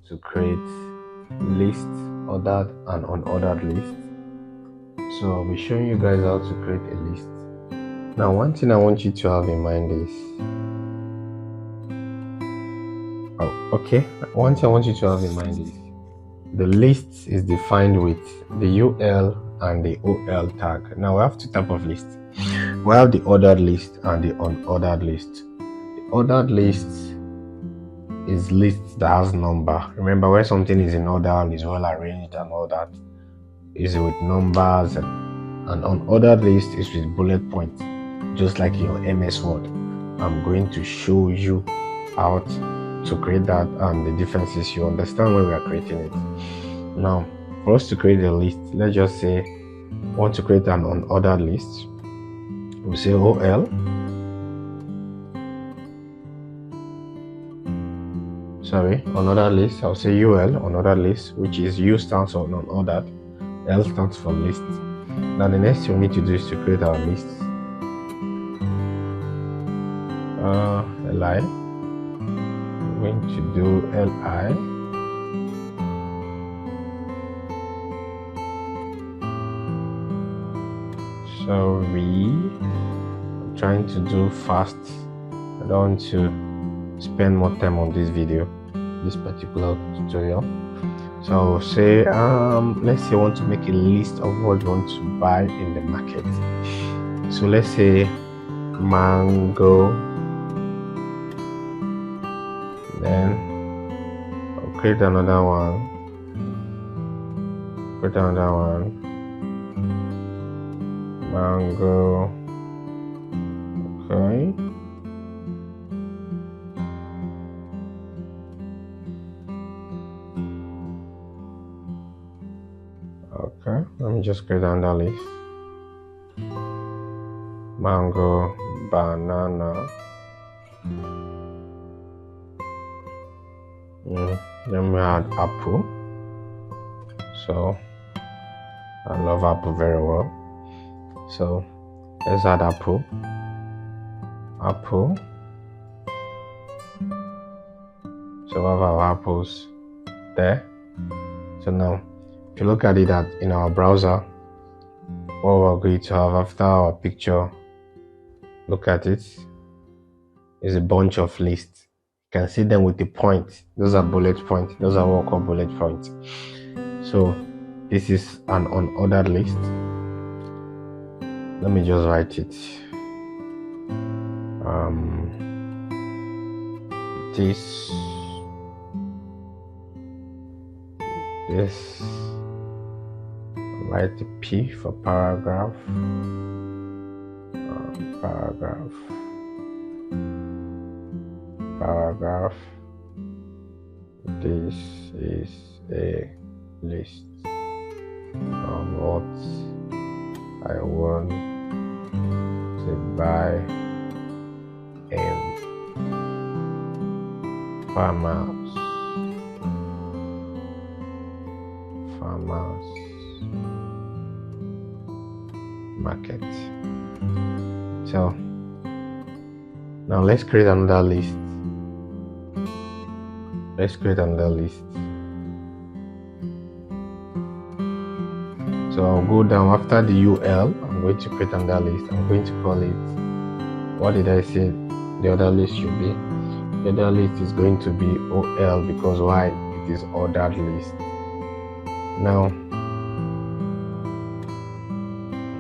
to create list, ordered and unordered list. So I'll be showing you guys how to create a list. Now, one thing I want you to have in mind is one thing I want you to have in mind is the list is defined with the UL and the OL tag. Now we have two types of lists. We have the ordered list and the unordered list. The ordered list is list that has number. Remember, when something is in order and is well arranged and all that, is with numbers, and unordered list is with bullet points, just like in your MS Word. I'm going to show you how to create that and the differences. You understand when we are creating it. Now, for us to create a list, let's just say I want to create an unordered list. We'll say OL. Unordered list. I'll say UL, unordered list, which is U stands for unordered, L stands for list. Now the next thing we need to do is to create our list. Li. I'm going to do Li. I'm trying to do fast. I don't want to spend more time on this video, this particular tutorial. So I'll say let's say I want to make a list of what you want to buy in the market. So let's say mango, then I'll create another one, mango. Okay, let me just create another list. Mango, banana. Then we add apple. So I love apple very well. So let's add apple. So we have our apples there. So now, if you look at it in our browser, what we're going to have after our picture, look at it, is a bunch of lists. You can see them with the point. Those are bullet points. Those are what we call bullet points. So this is an unordered list. Let me just write it. This. Write the P for paragraph. Paragraph. This is a list of what I want to buy in farmers market. So now let's create another list. So I'll go down after the UL. I'm going to create another list. I'm going to call it, what did I say the other list should be? The other list is going to be OL, because why? It is ordered list. Now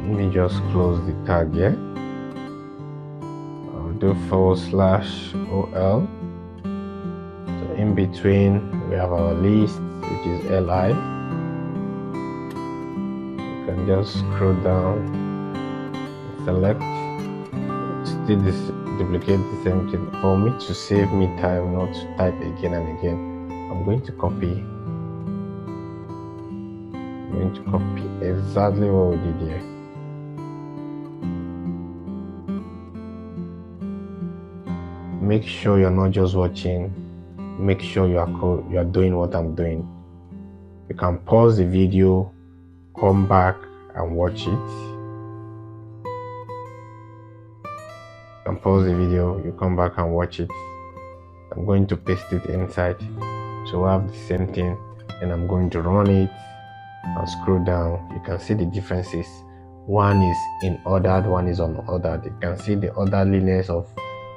let me just close the tag here. I'll do /OL. So in between we have our list, which is LI. You can just scroll down, select, still duplicate the same thing. For me to save me time, not to type again and again, I'm going to copy. Exactly what we did here. Make sure you're not just watching. Make sure you are doing what I'm doing. You can pause the video, come back and watch it. You can pause the video, you come back and watch it. I'm going to paste it inside So we have the same thing, and I'm going to run it and scroll down. You can see the differences. One is in ordered, one is unordered. You can see the orderliness of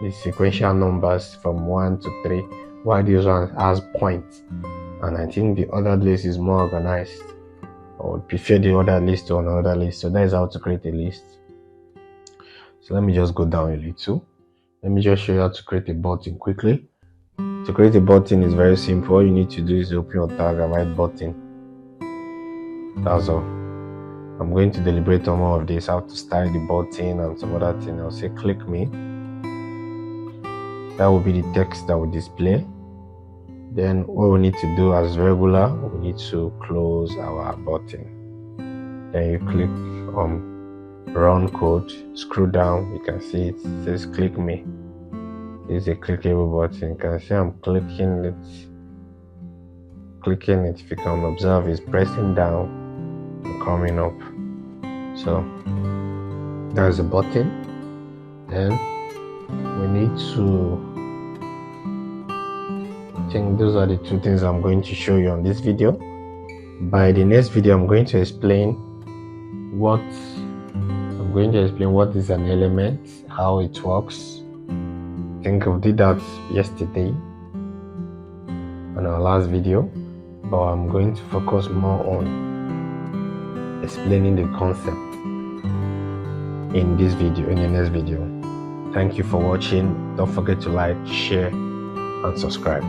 the sequential numbers from 1 to 3, while this one has points. And I think the ordered list is more organized. I would prefer the ordered list to unordered list. So that is how to create a list. So let me just go down a little. Let me just show you how to create a button quickly. To create a button is very simple. All you need to do is open your tag and write button. That's all. I'm going to deliberate on more of this, how to style the button and some other thing. I'll say click me. That will be the text that will display. Then what we need to do as regular, we need to close our button. Then you click on run code, scroll down, you can see it says click me. It's a clickable button. You can see I'm clicking it. If you can observe, it's pressing down and coming up. So there's a button. Then we need to, I think those are the two things I'm going to show you on this video. By the next video, I'm going to explain what is an element, how it works. I think I did that yesterday on our last video, but I'm going to focus more on explaining the concept in this video, in the next video. Thank you for watching. Don't forget to like, share, and subscribe.